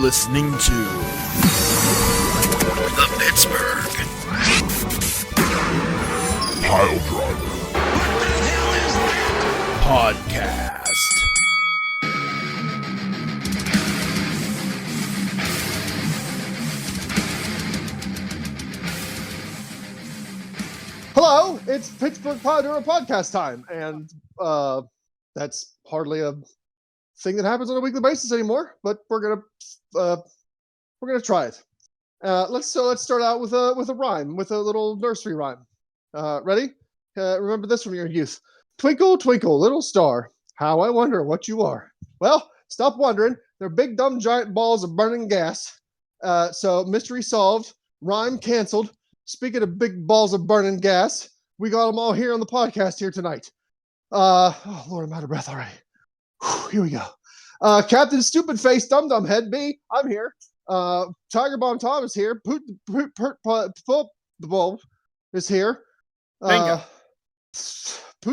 listening to the Pittsburgh Pile Driver Podcast. Hello, it's Pittsburgh Piledriver Podcast time, and that's hardly a thing that happens on a weekly basis anymore. But we're gonna try it. Let's start out with a rhyme, with a little nursery rhyme. Ready? Remember this from your youth. Twinkle, twinkle, little star, how I wonder what you are. Well, stop wondering. They're big, dumb, giant balls of burning gas. So mystery solved. Rhyme canceled. Speaking of big balls of burning gas, we got them all here on the podcast here tonight. Oh, Lord, I'm out of breath already. Whew, here we go. Captain Stupid Face Dum Dum Head B, I'm here. Tiger Bomb Tom is here. Poot the Bulb is here. Poot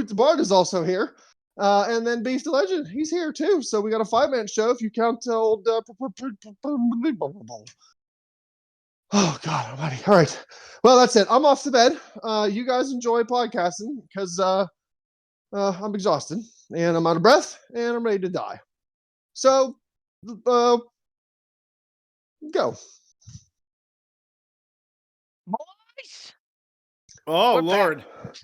the Bard is also here. And then Beef the Legend, he's here too. So we got a 5-man show if you count old... Oh, God almighty. All right. Well, that's it. I'm off to bed. You guys enjoy podcasting because I'm exhausted and I'm out of breath and I'm ready to die. So, go. Boys! Oh, We're Lord. back.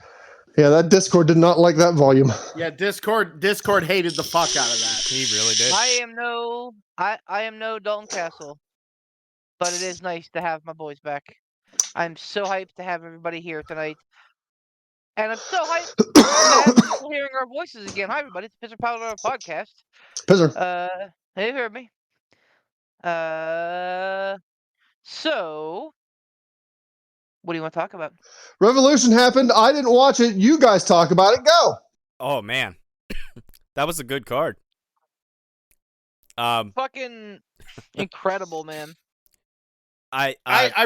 Yeah, that Discord did not like that volume. Yeah, Discord hated the fuck out of that. He really did. I am no Dalton Castle, but it is nice to have my boys back. I'm so hyped to have everybody here tonight. And I'm so hyped to have people hearing our voices again. Hi, everybody. It's Pittsburgh Piledriver Podcast. Pizzer. You heard me. So, what do you want to talk about? Revolution happened. I didn't watch it. You guys talk about it. Go. Oh man, that was a good card. Fucking incredible, man. I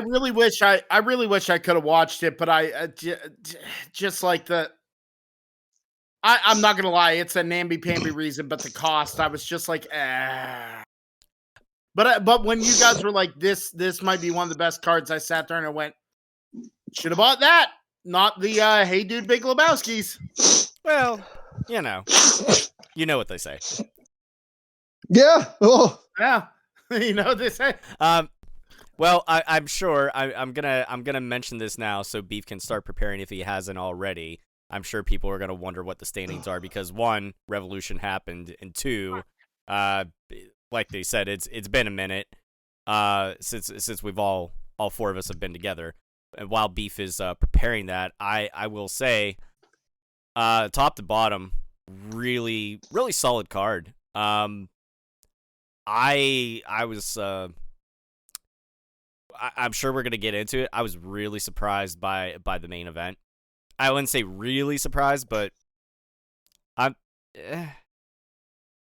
really wish I could have watched it, but just like I'm not gonna lie, it's a namby-pamby reason, but the cost, I was just like, But when you guys were like, this might be one of the best cards, I sat there and I went, should have bought that, not the Hey Dude Big Lebowski's. well, you know what they say. Yeah. Oh. Yeah, you know what they say. Well, I'm sure I'm gonna mention this now so Beef can start preparing if he hasn't already. I'm sure people are gonna wonder what the standings are because one, Revolution happened, and two, like they said, it's been a minute since we've all four of us have been together. And while Beef is preparing that, I will say, top to bottom, really solid card. I was. I'm sure we're gonna get into it. I was really surprised by the main event. I wouldn't say really surprised, but man,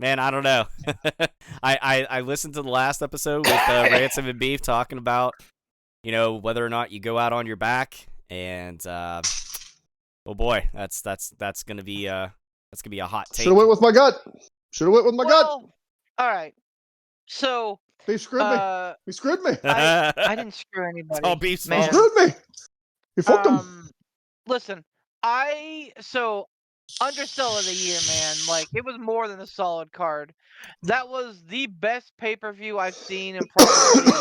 I don't know. I listened to the last episode with Ransom and Beef talking about, whether or not you go out on your back, and oh boy, that's gonna be a hot take. Should have went with my gut. All right. So. They screwed me. He screwed me. I didn't screw anybody. It's all Beef's He fault. screwed me. He fucked him. Listen, undersell of the year, man. Like, it was more than a solid card. That was the best pay-per-view I've seen in probably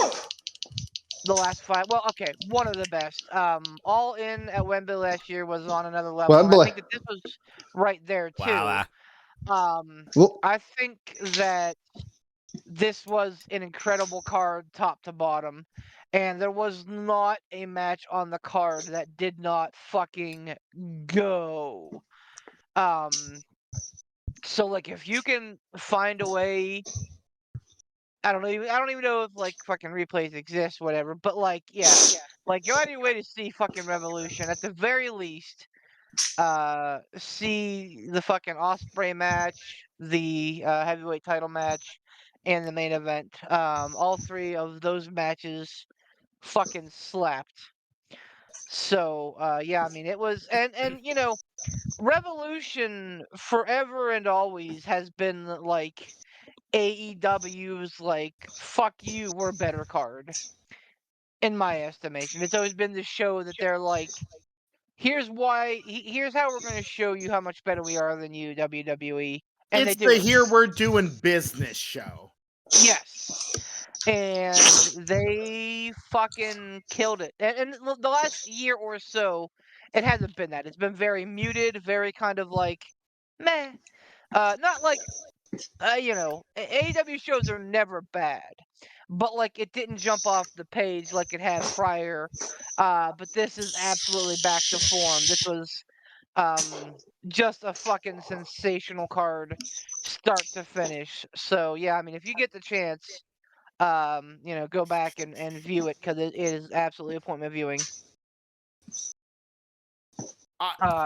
the last 5. Well, okay, one of the best. All In at Wembley last year was on another level. Wembley. I think that this was right there too. Wow. I think that this was an incredible card, top to bottom, and there was not a match on the card that did not fucking go. So like, if you can find a way, I don't even know if like fucking replays exist, whatever. But like, yeah, like go out of your way to see fucking Revolution at the very least. See the fucking Ospreay match, the heavyweight title match, and the main event. All 3 of those matches fucking slapped. So, yeah, I mean, it was, and Revolution forever and always has been like AEW's like "fuck you, we're better" card. In my estimation, it's always been the show that they're like, here's how we're going to show you how much better we are than you, WWE, and they It's do the it. Here We're Doing Business show. Yes. And they fucking killed it. And the last year or so, it hasn't been that. It's been very muted, very kind of like meh. Not like AEW shows are never bad, but like it didn't jump off the page like it had prior. But this is absolutely back to form. This was just a fucking sensational card, start to finish. So yeah, I mean, if you get the chance, go back and view it because it is absolutely appointment viewing.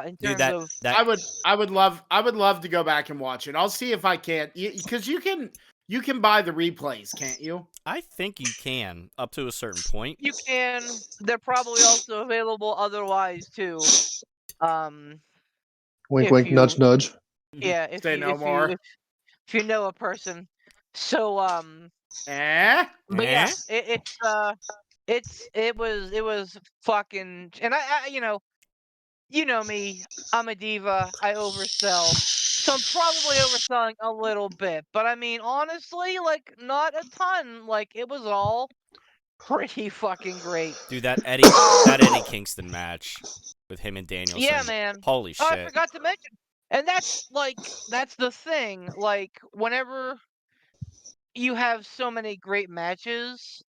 In Dude, terms of I would love to go back and watch it. I'll see if I can, because you can buy the replays, can't you? I think you can up to a certain point. you can, they're probably also available otherwise too. Wink, If wink, you- nudge, nudge. Yeah, if Say you no if more. you if you know a person. So but yeah, Eh? it was fucking, and I you know me, I'm a diva, I oversell. So I'm probably overselling a little bit, but I mean honestly, like not a ton. Like it was all pretty fucking great. Dude, that Eddie Kingston match with him and Danielson. Yeah, man. Holy Oh, shit. I forgot to mention. And that's the thing. Like whenever you have so many great matches,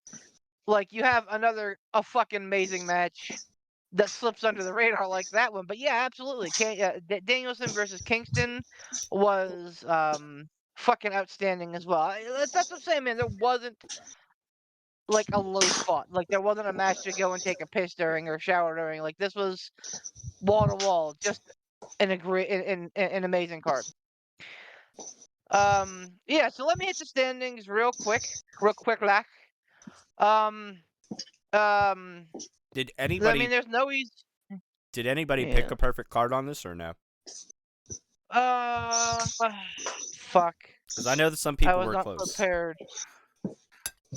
like you have a fucking amazing match that slips under the radar like that one. But yeah, absolutely. Danielson versus Kingston was fucking outstanding as well. That's what I'm saying, man. There wasn't like a low spot. Like there wasn't a match to go and take a piss during or shower during. Like this was wall to wall, just an amazing card. Yeah, so let me hit the standings real quick, like. Did I anybody mean, there's no easy. pick a perfect card on this or no? Fuck. Because I know that some I people was were not close. prepared.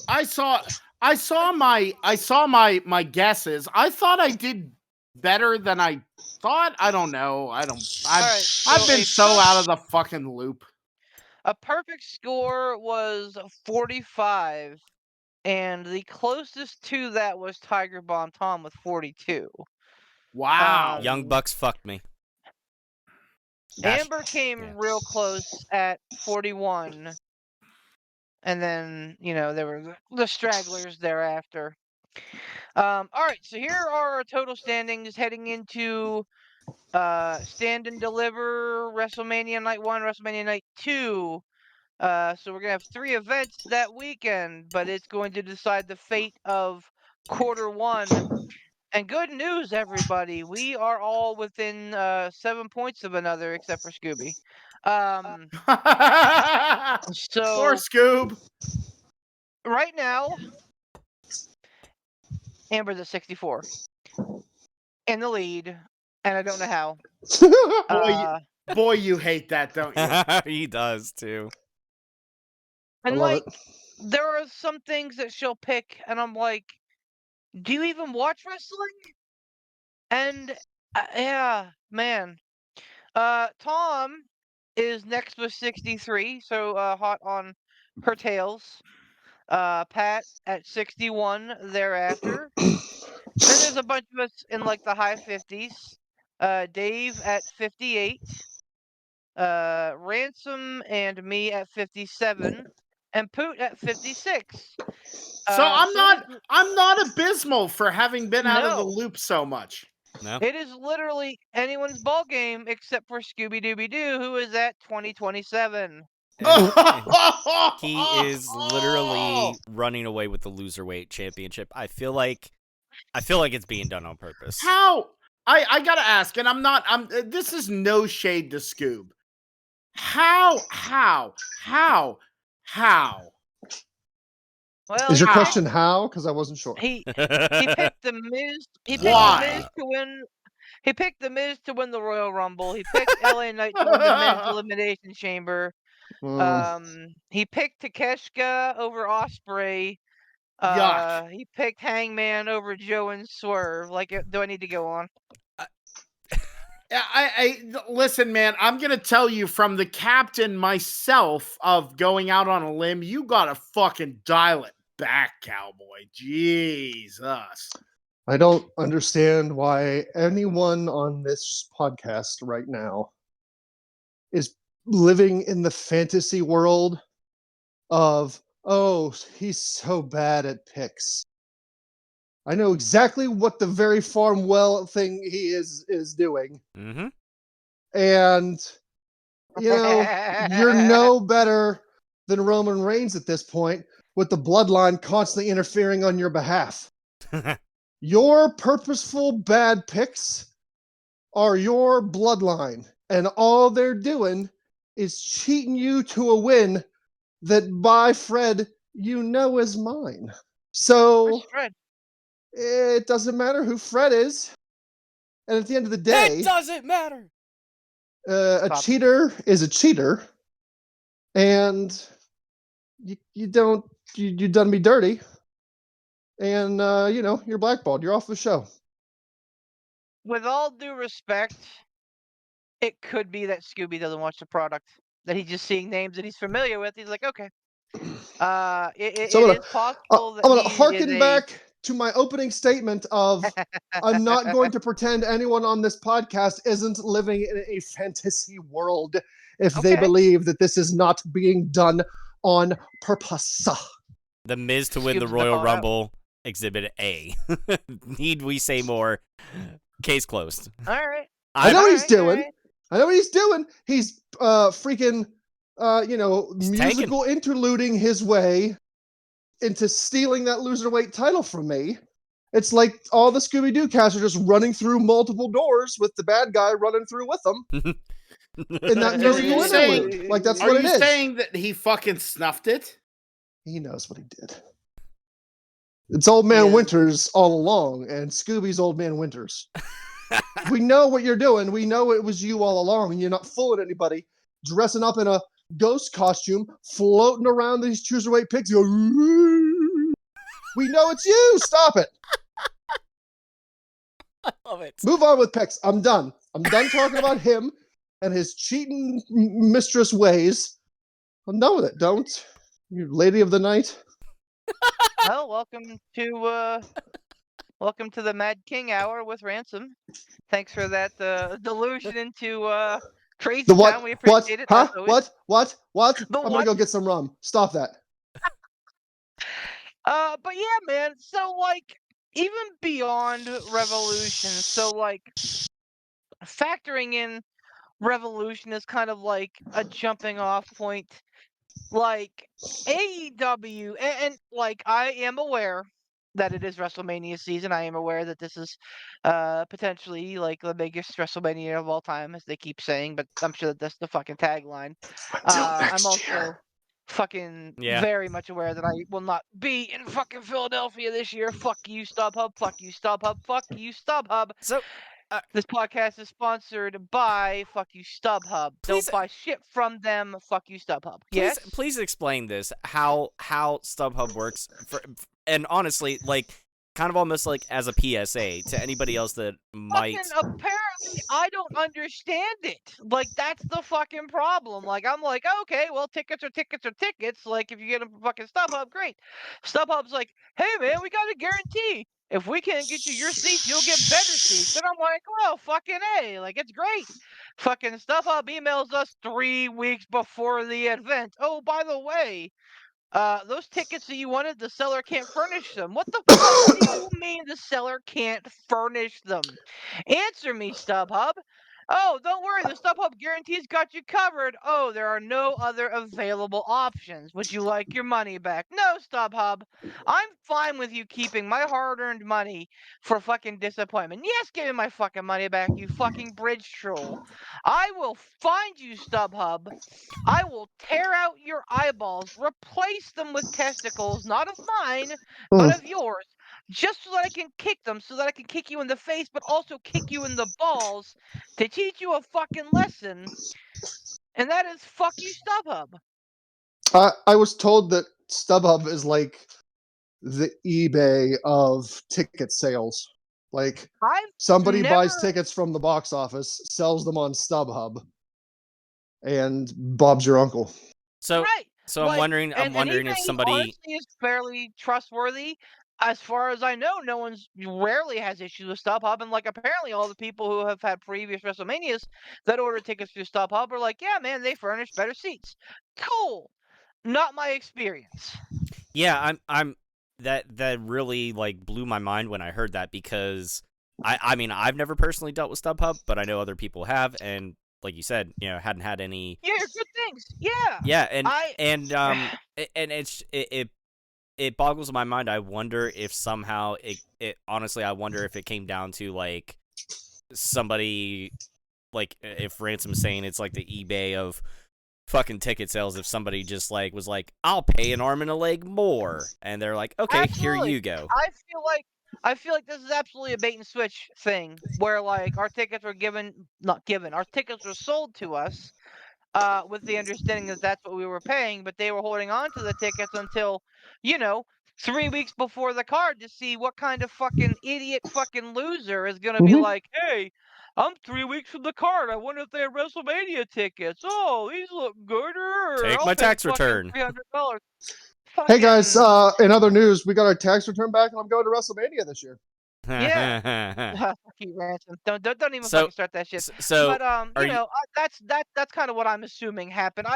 I saw my guesses. I thought I did better than I thought. I don't know. I've been so out of the fucking loop. A perfect score was 45, and the closest to that was Tiger Bomb Tom with 42. Wow. Young Bucks fucked me. Amber came yeah. real close at 41. And then, there were the stragglers thereafter. All right, so here are our total standings heading into Stand and Deliver, WrestleMania Night 1, WrestleMania Night 2. So we're going to have 3 events that weekend, but it's going to decide the fate of quarter 1. And good news, everybody. We are all within 7 points of another, except for Scooby. So Poor Scoob. right now, Amber's at 64 in the lead, and I don't know how. Boy, you hate that, don't you? He does too. And I love like, it. there are some things that she'll pick, and I'm like, do you even watch wrestling? And yeah, man. Tom is next with 63, so hot on her tails. Pat at 61 thereafter. Then there's a bunch of us in like the high 50s. Dave at 58. Ransom and me at 57. And Poot at 56. So I'm not abysmal for having been out of the No. loop so much. No. It is literally anyone's ball game except for Scooby Dooby Doo, who is at 2027. He is literally running away with the loserweight championship. I feel like it's being done on purpose. How? I gotta ask, and this is no shade to Scoob. How? Well, Is your How? question how? Because I wasn't sure. He picked the Miz. He picked Why? the Miz to win. He picked the Miz to win the Royal Rumble. He picked LA Knight to win the Men's Elimination Chamber. He picked Takeshka over Osprey. Yuck. He picked Hangman over Joe and Swerve. Like, do I need to go on? I listen, man. I'm gonna tell you from the captain myself of going out on a limb. You gotta fucking dial it back, cowboy. Jesus. I don't understand why anyone on this podcast right now is living in the fantasy world of, oh, he's so bad at picks. I know exactly what the very Farmwell thing he is doing. Mm-hmm. And, you're no better than Roman Reigns at this point with the bloodline constantly interfering on your behalf. Your purposeful bad picks are your bloodline. And all they're doing is cheating you to a win that, by Fred, is mine. So... Where's Fred? It doesn't matter who Fred is. And at the end of the day, It doesn't matter. A cheater is a cheater. And you done me dirty. And, you're blackballed. You're off the show. With all due respect, it could be that Scooby doesn't watch the product. That he's just seeing names that he's familiar with. He's like, okay. It is possible that I'm going to he harken is back to my opening statement of I'm not going to pretend anyone on this podcast isn't living in a fantasy world if they Okay. believe that this is not being done on purpose. The Miz to win the Scoob's Royal called out. Rumble, Exhibit A. Need we say more? Case closed. All right. I know what he's Alright, doing. alright. I know what he's doing. He's freaking He's musical interluding his way into stealing that loserweight title from me. It's like all the Scooby-Doo cast are just running through multiple doors with the bad guy running through with them in that Are musical you saying- interlude. Like, that's Are what it you is. saying that he fucking snuffed it? He knows what he did. It's Old Man Yeah. Winters all along, and Scooby's Old Man Winters. We know what you're doing. We know it was you all along, and you're not fooling anybody. Dressing up in a ghost costume, floating around these cruiserweight pigs. You go, we know it's you. Stop it. I love it. Move on with picks. I'm done. I'm done talking about him and his cheating mistress ways. I'm done with it. Don't. You lady of the night. Well, welcome to the Mad King Hour with Ransom. Thanks for that delusion into Crazy The Town. what? We What? appreciate it. Huh? as always. What? The I'm gonna what? go get some rum. Stop that. But yeah, man. So like, even beyond Revolution, so like, factoring in Revolution is kind of like a jumping off point. Like AEW, and like I am aware that it is WrestleMania season. I am aware that this is potentially like the biggest WrestleMania of all time, as they keep saying, but I'm sure that that's the fucking tagline. I'm also fucking Yeah. very much aware that I will not be in fucking Philadelphia this year. Fuck you, StubHub. Fuck you, StubHub. Fuck you, StubHub. So, This podcast is sponsored by Fuck You, StubHub. Please- Don't buy shit from them. Fuck you, StubHub. please, Yes? please explain this. How StubHub works, and honestly, like, kind of almost like as a PSA to anybody else that might. Fucking apparently, I don't understand it. Like, that's the fucking problem. Like, I'm like, okay, well, tickets are tickets are tickets. Like, if you get them from fucking StubHub, great. StubHub's like, hey, man, we got a guarantee. If we can't get you your seats, you'll get better seats. And I'm like, well, fucking A. Like, it's great. Fucking StubHub emails us 3 weeks before the event. Oh, by the way, those tickets that you wanted, the seller can't furnish them. What the fuck do you mean the seller can't furnish them? Answer me, StubHub. Oh, don't worry, the StubHub guarantee's got you covered. Oh, there are no other available options. Would you like your money back? No, StubHub. I'm fine with you keeping my hard-earned money for fucking disappointment. Yes, give me my fucking money back, you fucking bridge troll. I will find you, StubHub. I will tear out your eyeballs, replace them with testicles, not of mine, but of yours, just so that I can kick them, so that I can kick you in the face, but also kick you in the balls to teach you a fucking lesson. and that is fuck you, StubHub. I was told that StubHub is like the eBay of ticket sales. Like I've somebody buys never. tickets from the box office, sells them on StubHub, and Bob's your uncle. So Right. so I'm Like, wondering and if eBay somebody. honestly is fairly trustworthy. As far as I know, no one's rarely has issues with StubHub, and like apparently all the people who have had previous WrestleManias that order tickets through StubHub are like, yeah, man, they furnish better seats. Cool. Not my experience. Yeah, I'm that really like blew my mind when I heard that, because I mean, I've never personally dealt with StubHub, but I know other people have, and like you said, hadn't had any. Yeah, good things. Yeah. Yeah, and I and and it boggles my mind. I wonder if somehow it honestly, I wonder if it came down to like somebody, like if Ransom's saying it's like the eBay of fucking ticket sales, if somebody just like was like, I'll pay an arm and a leg more, and they're like, okay, here absolutely. you go. I feel like this is absolutely a bait and switch thing where like our tickets were our tickets were sold to us with the understanding that that's what we were paying, but they were holding on to the tickets until, you know, 3 weeks before the card to see what kind of fucking idiot fucking loser is gonna be Mhm. like, hey, I'm 3 weeks from the card. I wonder if they have WrestleMania tickets. Oh, these look good. Take I'll my pay tax fucking return. $300. Hey guys, Fucking in other news, we got our tax return back, and I'm going to WrestleMania this year. yeah. Fuck you, Ransom. Don't even So fucking start that shit. so But are you? that's kind of what I'm assuming happened.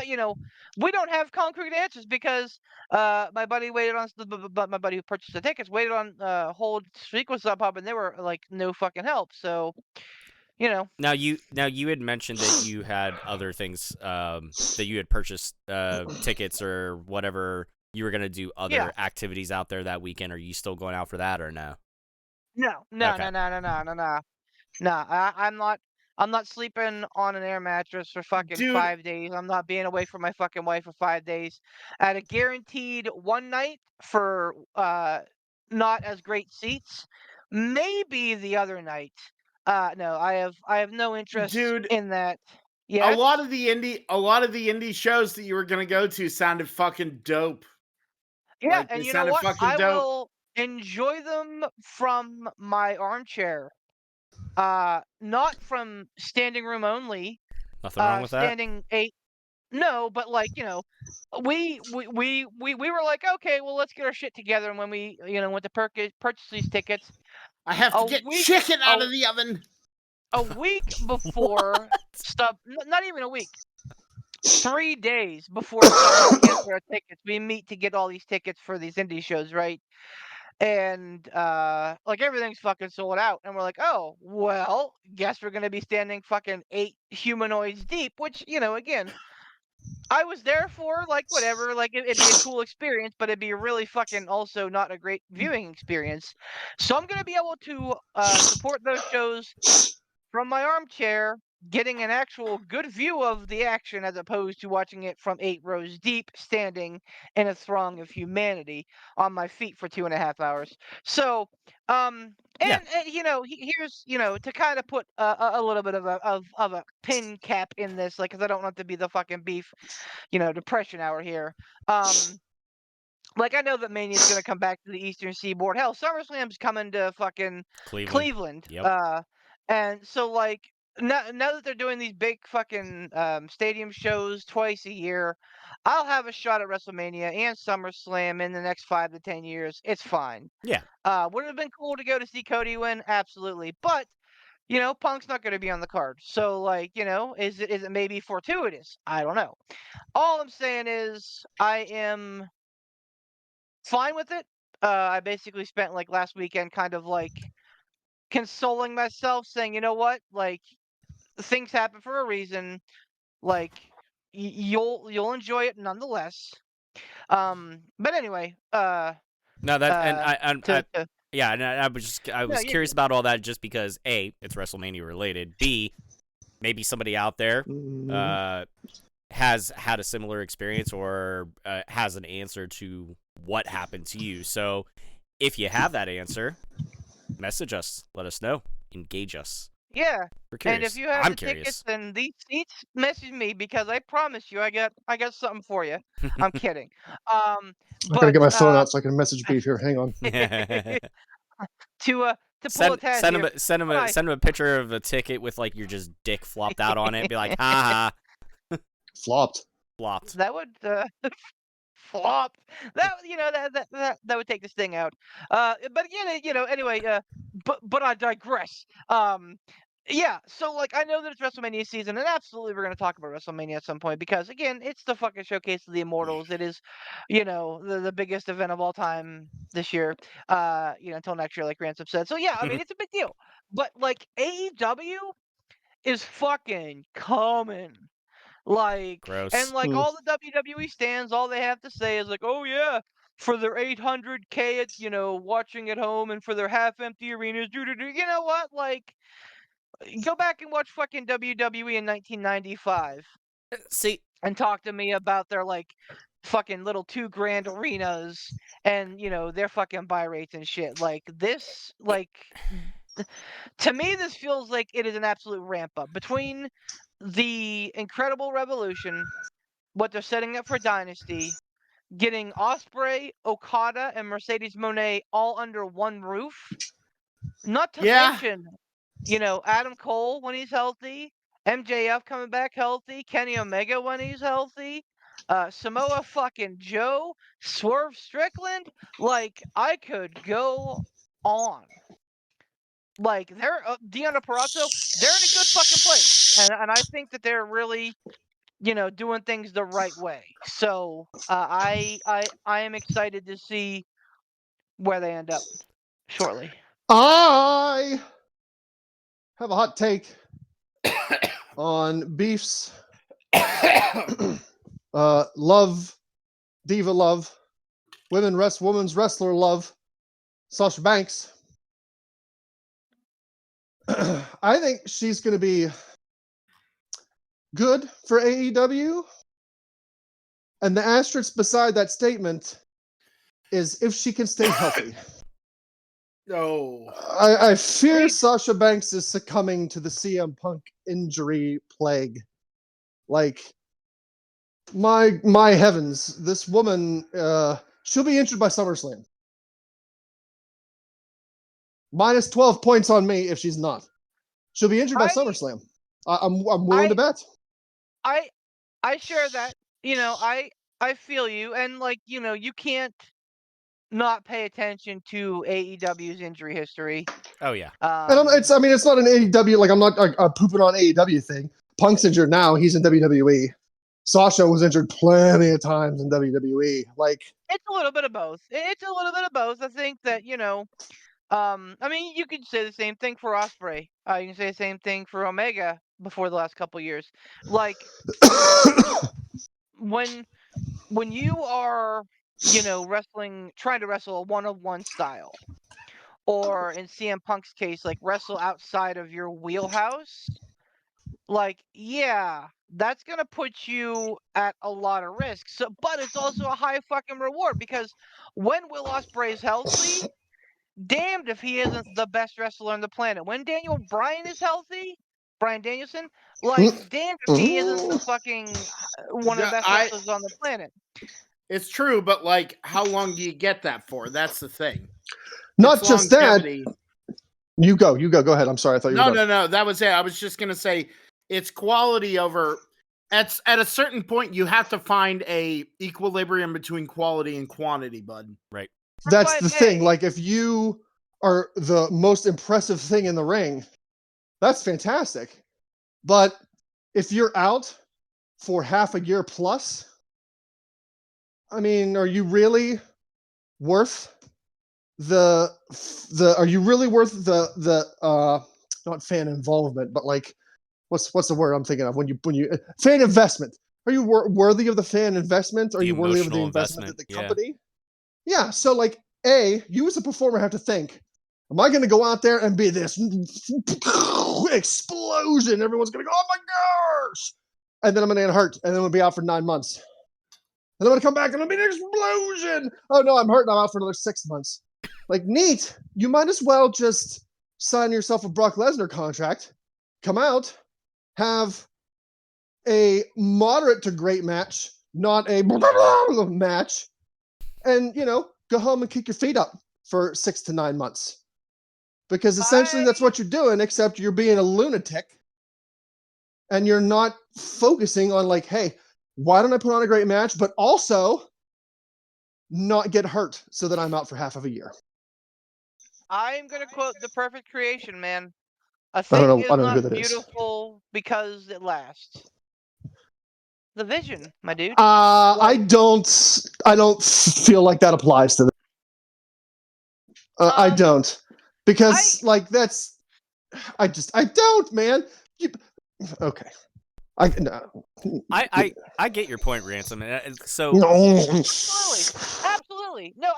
We don't have concrete answers because my buddy waited on but my buddy who purchased the tickets waited on hold streak with SubHub, and they were like no fucking help. So Now you had mentioned that you had other things, that you had purchased tickets or whatever, you were gonna do yeah. other activities out there that weekend. Are you still going out for that or no? No, Okay. no. Nah, I'm not sleeping on an air mattress for fucking Dude, 5 days. I'm not being away from my fucking wife for 5 days. At a guaranteed one night for not as great seats. Maybe the other night. No, I have no interest dude, in that. a Yes? lot of the indie shows that you were gonna go to sounded fucking dope. Yeah, Like they and you know sounded what? fucking I dope. will enjoy them from my armchair. Not from standing room only. Nothing wrong with that. Standing 8. No, but like, we were like, okay, well, let's get our shit together. And when we, went to purchase these tickets, I have a to get week, chicken a, out of the oven. a week before not even a week, 3 days before StubHub canceled our tickets, we meet to get all these tickets for these indie shows, right? And like everything's fucking sold out, and we're like, oh well, guess we're gonna be standing fucking 8 humanoids deep, which again, I was there for, like, whatever, like, it'd be a cool experience, but it'd be really fucking also not a great viewing experience. So I'm gonna be able to support those shows from my armchair, getting an actual good view of the action as opposed to watching it from 8 rows deep, standing in a throng of humanity on my feet for 2.5 hours. So, Yeah. here's to kind of put a little bit of a pin cap in this, like, because I don't want to be the fucking beef, depression hour here. Like, I know that Mania's gonna come back to the Eastern Seaboard. Hell, SummerSlam's coming to fucking Cleveland. Cleveland. Yep. And so like now that they're doing these big fucking stadium shows twice a year, I'll have a shot at WrestleMania and SummerSlam in the next 5 to 10 years. It's fine. Yeah. Would it have been cool to go to see Cody win? Absolutely. But Punk's not going to be on the card. So like, is it maybe fortuitous? I don't know. All I'm saying is I am fine with it. I basically spent like last weekend kind of like consoling myself, saying, you know what, like things happen for a reason. Like you'll enjoy it nonetheless. But anyway, No, that and to, yeah, and I no, was curious about all that just because A, it's WrestleMania related. B, maybe somebody out there has had a similar experience or has an answer to what happened to you. So if you have that answer, message us, let us know, engage us. Yeah. We're And curious. if you have I'm the curious. tickets and these seats, message me because I promise you I got something for you. I'm kidding. Um, I gotta but get my phone out so I can message Beef here. Hang on. to pull a Taz here. Send him a picture of a ticket with like your just dick flopped out on it. Be like, ha Flopped. flopped. That would flop. That that would take this thing out. But again, anyway. But I digress. Yeah. So like, I know that it's WrestleMania season, and absolutely we're gonna talk about WrestleMania at some point because again, it's the fucking showcase of the Immortals. It is, the biggest event of all time this year. Until next year, like Ransom said. So yeah, I mean, it's a big deal. But like AEW is fucking coming. Like, and Gross. like all the WWE stands, all they have to say is like, "Oh yeah, for their 800K, watching at home, and for their half-empty arenas, do. You know what? Like, go back and watch fucking WWE in 1995 See, and talk to me about their like fucking little $2,000 arenas and their fucking buy rates and shit. Like this, to me, this feels like it is an absolute ramp up between the Incredible Revolution, what they're setting up for Dynasty, getting Osprey, Okada, and Mercedes Moné all under one roof. Not to mention, Adam Cole when he's healthy, MJF coming back healthy, Kenny Omega when he's healthy, Samoa fucking Joe, Swerve Strickland. Like, I could go on. Like, they're Deanna Purrazzo, they're in a good fucking place, and I think that they're really, doing things the right way. So I am excited to see where they end up shortly. I have a hot take on Beef's love, diva love, women's wrestler love, Sasha Banks. I think she's going to be good for AEW. And the asterisk beside that statement is if she can stay healthy. No. I fear Sasha Banks is succumbing to the CM Punk injury plague. Like, my heavens, this woman, she'll be injured by SummerSlam. Minus 12 points on me if she's not. She'll be injured by SummerSlam. I'm willing to bet. I share that. I feel you, and like you can't not pay attention to AEW's injury history. oh yeah. And it's not an AEW, like I'm not pooping on AEW thing. Punk's injured now, he's in WWE. Sasha was injured plenty of times in WWE. Like, it's a little bit of both. I think that you could say the same thing for Osprey. You can say the same thing for Omega before the last couple years. Like, when you are trying to wrestle a one-on-one style, or in CM Punk's case, like wrestle outside of your wheelhouse, like, yeah, that's gonna put you at a lot of risk. So, but it's also a high fucking reward because when Will Ospreay is healthy, damned if he isn't the best wrestler on the planet. When Daniel Bryan is healthy, Bryan Danielson, like, damned if he isn't the fucking one of the best wrestlers on the planet. It's true, but like, how long do you get that for? That's the thing. Not It's just longevity. that. You go ahead. I'm sorry. I thought you were done. No. That was it. I was just gonna say it's quality over. At a certain point, you have to find a equilibrium between quality and quantity, bud. Right. That's the thing. Like, if you are the most impressive thing in the ring, that's fantastic. But if you're out for half a year plus, I mean, are you really worth the not fan involvement, but like, what's the word I'm thinking of when you fan investment? Are you worthy of the fan investment? Are you worthy of the investment of the company? Yeah. So like, you as a performer have to think, am I going to go out there and be this explosion? Everyone's going to go, oh my gosh! And then I'm going to get hurt, and then I'm going to be out for 9 months. And I'm going to come back, and I'm going to be an explosion! Oh no, I'm hurt, and I'm out for another 6 months. Like, neat. You might as well just sign yourself a Brock Lesnar contract come out, have a moderate to great match, not a match, and, go home and kick your feet up for 6 to 9 months. Because essentially that's what you're doing, except you're being a lunatic and you're not focusing on like, hey, why don't I put on a great match, but also not get hurt so that I'm out for half of a year. I'm going to quote The Perfect Creation, man. A I thing don't is know who not that is. beautiful because it lasts. The Vision, my dude. I don't feel like that applies to them. I don't. Because I don't, man. Okay. I get your point, Ransom. So no. Absolutely. No,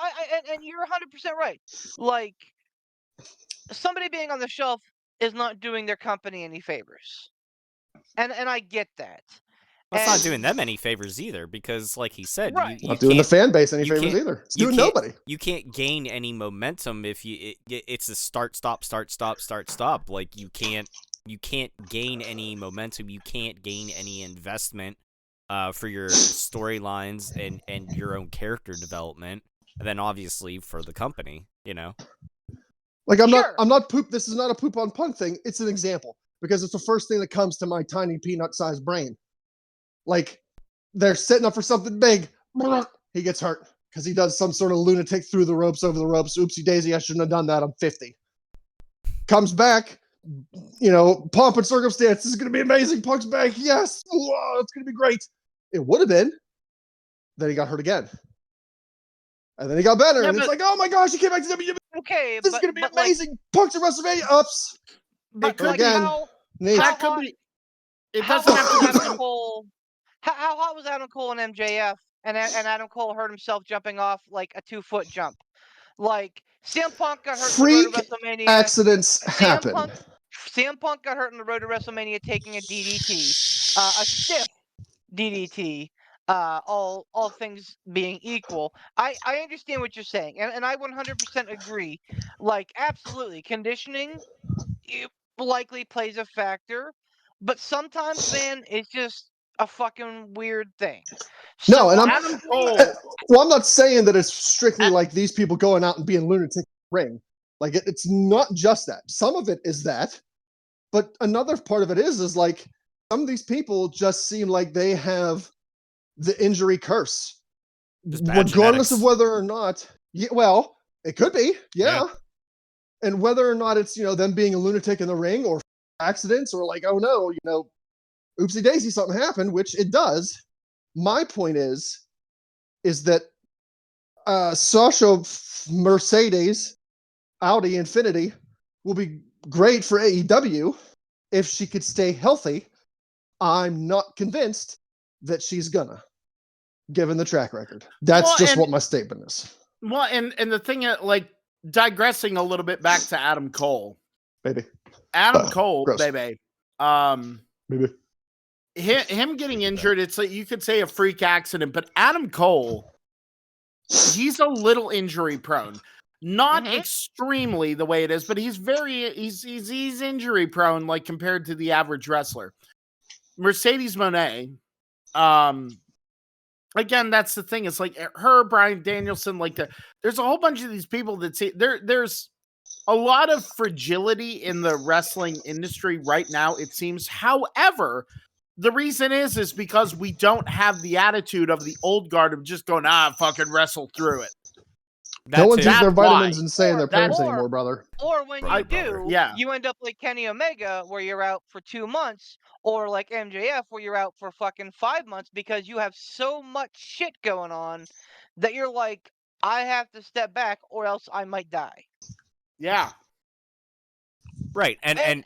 and you're 100% right. Like, somebody being on the shelf is not doing their company any favors. And I get that. That's not doing them any favors either, because, like he said, right. Not doing the fan base any favors either. It's doing nobody. You can't gain any momentum if it's a start, stop, start, stop, start, stop. Like, you can't gain any momentum. You can't gain any investment for your storylines and your own character development. And then obviously for the company, Like, I'm not poop. This is not a poop on Punk thing. It's an example because it's the first thing that comes to my tiny peanut-sized brain. Like, they're setting up for something big. He gets hurt because he does some sort of lunatic through the ropes, over the ropes. Oopsie daisy, I shouldn't have done that. I'm 50. Comes back, pomp and circumstance. This is going to be amazing. Punk's back. Yes. Whoa, it's going to be great. It would have been. Then he got hurt again. And then he got better. And it's like, oh my gosh, he came back to WWE. Okay, this is going to be amazing. Punk's at WrestleMania. Ups. But again. How hot was Adam Cole and MJF? And Adam Cole hurt himself jumping off like a 2-foot jump. Like, CM Punk got hurt in the road to WrestleMania. Accidents happen. CM Punk got hurt in the road to WrestleMania taking a DDT, a stiff DDT. All things being equal, I understand what you're saying, and I 100% agree. Like, absolutely, conditioning likely plays a factor, but sometimes, man, it's just a fucking weird thing. No, and I'm not saying that it's strictly like these people going out and being lunatic in the ring. Like, it's not just that. Some of it is that, but another part of it is like some of these people just seem like they have the injury curse, regardless of whether or not. Well, it could be, yeah. And whether or not it's them being a lunatic in the ring or accidents or like, oh no, oopsie daisy, something happened, which it does. My point is that Sasha, Mercedes, Audi, Infinity will be great for AEW if she could stay healthy. I'm not convinced that she's gonna, given the track record. That's what my statement is. Well, and the thing, like, digressing a little bit back to Adam Cole. Baby. Adam Cole, gross. baby. Baby. Him getting injured, it's like you could say a freak accident, but Adam Cole, he's a little injury prone. Not extremely the way it is, but he's injury prone, like, compared to the average wrestler. Mercedes Moné, again, that's the thing. It's like her, Bryan Danielson, like there's a whole bunch of these people that see there's a lot of fragility in the wrestling industry right now, it seems. However, the reason is because we don't have the attitude of the old guard of just going, fucking wrestle through it. No one's using their vitamins and saying their parents anymore, brother. Or when you do, you end up like Kenny Omega, where you're out for 2 months, or like MJF, where you're out for fucking 5 months because you have so much shit going on that you're like, I have to step back or else I might die. Yeah. Right, and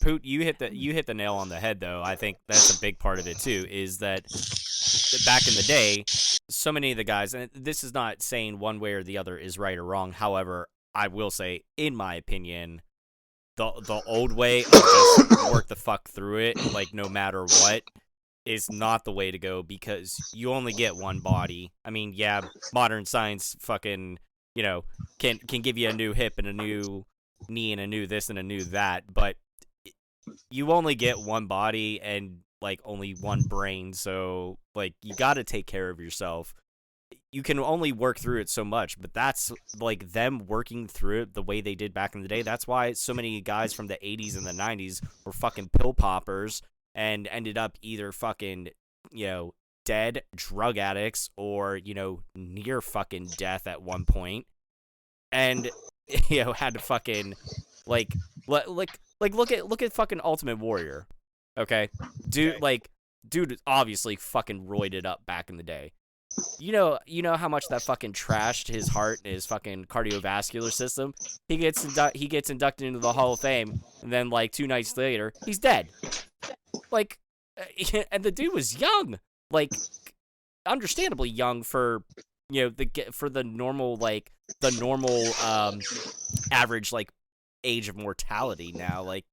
Poot, you hit the nail on the head, though. I think that's a big part of it too. Is that back in the day, so many of the guys, and this is not saying one way or the other is right or wrong. However, I will say, in my opinion, the old way of just work the fuck through it, like no matter what, is not the way to go because you only get one body. I mean, yeah, modern science fucking can give you a new hip and a new knee and a new this and a new that, but you only get one body and like only one brain, so like you got to take care of yourself. You can only work through it so much, but that's like them working through it the way they did back in the day. That's why so many guys from the 80s and the 90s were fucking pill poppers and ended up either fucking, dead drug addicts or, near fucking death at one point. And, had to fucking like look at fucking Ultimate Warrior. Okay? Dude obviously fucking roided up back in the day. You know how much that fucking trashed his heart and his fucking cardiovascular system. He gets inducted into the Hall of Fame, and then like 2 nights later, he's dead. Like, and the dude was young, like, understandably young for the normal average like age of mortality now. Like,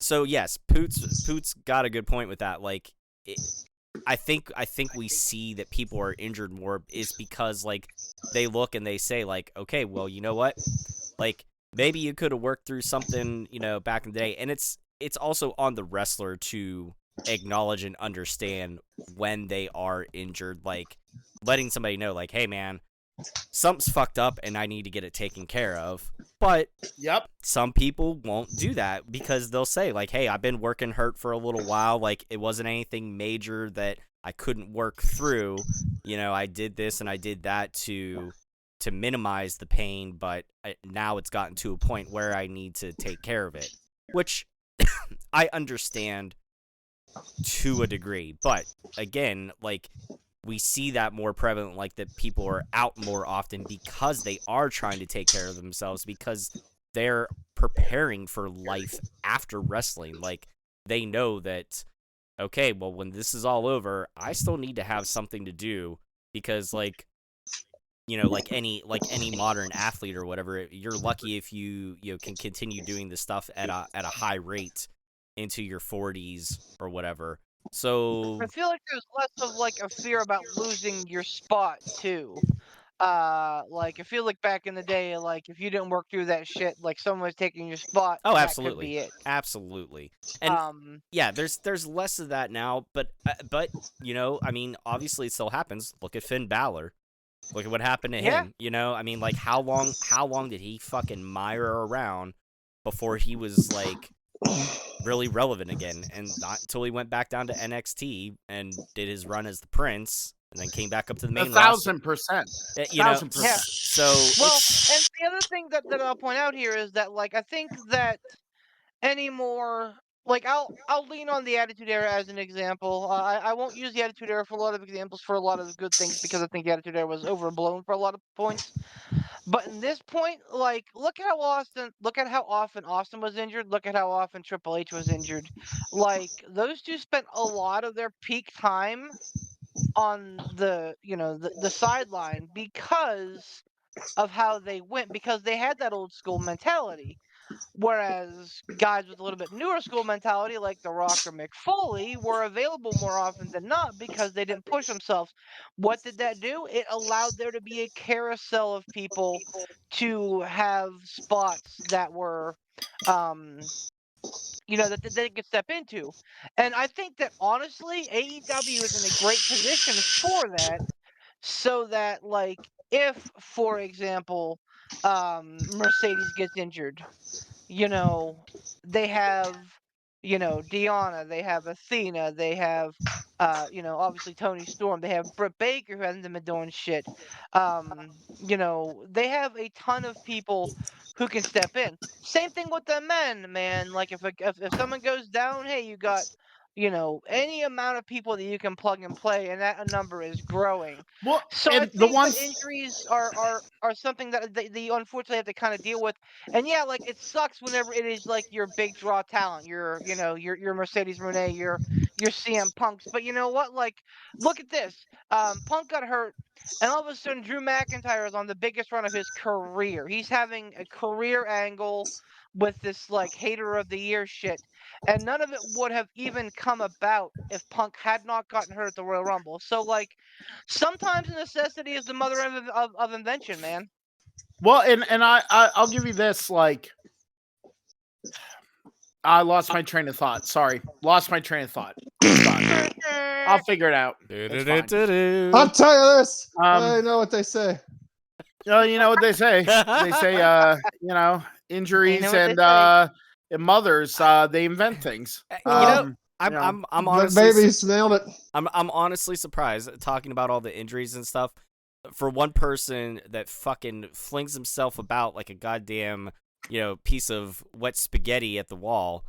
So yes, Poots got a good point with that. Like, I think we see that people are injured more is because like they look and they say like, okay, well, you know what, like maybe you could have worked through something back in the day, and it's also on the wrestler to acknowledge and understand when they are injured, like letting somebody know like, hey man, something's fucked up and I need to get it taken care of. But some people won't do that because they'll say like, hey, I've been working hurt for a little while, like it wasn't anything major that I couldn't work through, I did this and I did that to minimize the pain, but now it's gotten to a point where I need to take care of it, which I understand to a degree. But again, like, we see that more prevalent, like that people are out more often because they are trying to take care of themselves, because they're preparing for life after wrestling. Like, they know that, okay, well, when this is all over, I still need to have something to do, because like, like any modern athlete or whatever, you're lucky if you can continue doing this stuff at a high rate into your 40s or whatever. So I feel like there's less of like a fear about losing your spot too. Like I feel like back in the day, like if you didn't work through that shit, like someone was taking your spot. oh, That absolutely, could be it. absolutely, and yeah, there's less of that now, but I mean, obviously it still happens. Look at Finn Balor. Look at what happened to Yeah. him. I mean, like how long did he fucking mire around before he was like really relevant again, and not until he went back down to NXT and did his run as the Prince, and then came back up to the main roster. 1,000%. Yeah. 1,000%. So Well, and the other thing that I'll point out here is that like I think that anymore, like I'll lean on the Attitude Era as an example. I won't use the Attitude Era for a lot of examples for a lot of the good things, because I think the Attitude Era was overblown for a lot of points. But in this point, like look at how often Austin was injured. Look at how often Triple H was injured. Like those two spent a lot of their peak time on the sideline because of how they went, because they had that old school mentality. Whereas guys with a little bit newer school mentality, like The Rock or Mick Foley, were available more often than not because they didn't push themselves. What did that do? It allowed there to be a carousel of people to have spots that were, that they could step into. And I think that honestly, AEW is in a great position for that, so that, like, if, for example, Mercedes gets injured, they have, Deanna, they have Athena, they have, obviously Tony Storm, they have Britt Baker who hasn't been doing shit. They have a ton of people who can step in. Same thing with the men, man. Like if someone goes down, hey, you got, any amount of people that you can plug and play, and that number is growing. Well, So I and the think ones that injuries are something that they unfortunately have to kind of deal with. And yeah, like it sucks whenever it is like your big draw talent, your Mercedes Moné, your CM Punks. But you know what? Like, look at this. Punk got hurt, and all of a sudden Drew McIntyre is on the biggest run of his career. He's having a career angle with this like hater of the year shit. And none of it would have even come about if Punk had not gotten hurt at the Royal Rumble. So like sometimes necessity is the mother of invention, man. well, and I'll give you this, like, I lost my train of thought. Sorry. Lost my train of thought. It's fine. I'll figure it out. It's fine. I'll tell you this. I Um, know what they say. you know what they say. They say, injuries what they and mothers, they invent things. I'm But honestly babies nailed it. I'm honestly surprised talking about all the injuries and stuff. For one person that fucking flings himself about like a goddamn, piece of wet spaghetti at the wall,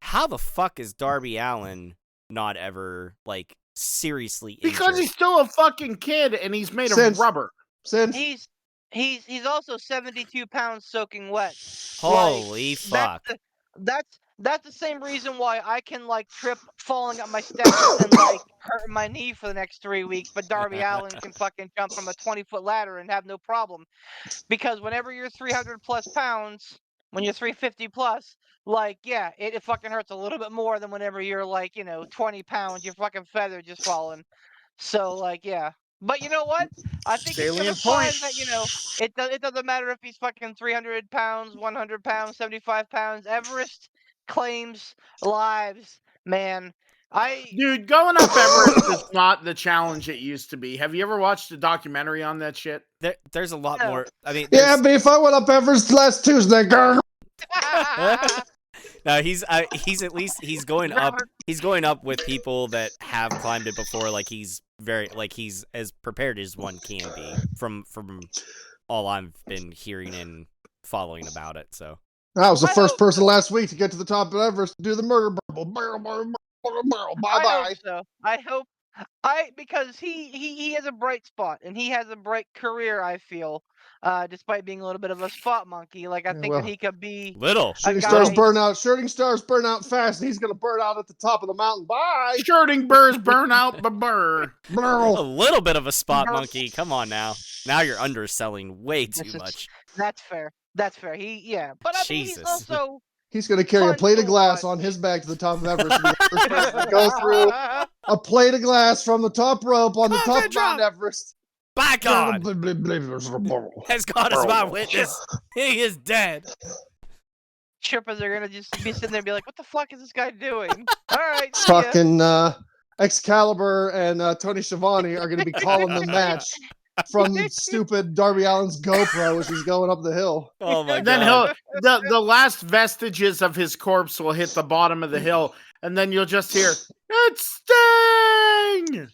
how the fuck is Darby Allin not ever like seriously injured? Because he's still a fucking kid and he's made Since- of rubber. Since He's also 72 pounds soaking wet. Holy fuck. That's the same reason why I can like trip falling up my steps and like hurt my knee for the next 3 weeks, but Darby Allin can fucking jump from a 20-foot ladder and have no problem. Because whenever you're 300 plus pounds, when you're 350 plus, like it fucking hurts a little bit more than whenever you're like 20 pounds, your fucking feather just falling. So like but you know what? I think it's gonna Salient find point. that it doesn't matter if he's fucking 300 pounds, 100 pounds, 75 pounds. Everest claims lives, man. Dude, going up Everest is not the challenge it used to be. Have you ever watched a documentary on that shit? There's a lot No. more. I mean, yeah, but if I went up Everest last Tuesday, girl. no, he's at least he's going up. He's going up with people that have climbed it before. Like he's as prepared as one can be from all I've been hearing and following about it. So I was the first person last week to get to the top of Everest to do the murder barrel. Bye I bye. hope so. I hope because he has a bright spot and he has a bright career. I feel, despite being a little bit of a spot monkey, like I think that he could be little. Shooting guy- stars burn out. Shooting stars burn out fast, and he's gonna burn out at the top of the mountain. Bye. Shirting burrs burn out burr. A Brrr. little bit of a spot monkey. Come on now. Now you're underselling way too much. That's fair. That's fair. But I mean, he's Jesus. also He's gonna carry a Fun plate of to glass watch. on his back to the top of Everest. And be the first person to go through a plate of glass from the top rope on the Come on, top of Pedro. Mount Everest. By God, That's as God is my witness, he is dead. Trippers are gonna just be sitting there and be like, "What the fuck is this guy doing?" All right, see ya. fucking Excalibur and Tony Schiavone are gonna be calling the match from stupid Darby Allin's GoPro as he's going up the hill. Oh my Then God. the last vestiges of his corpse will hit the bottom of the hill, and then you'll just hear, "It's Sting!"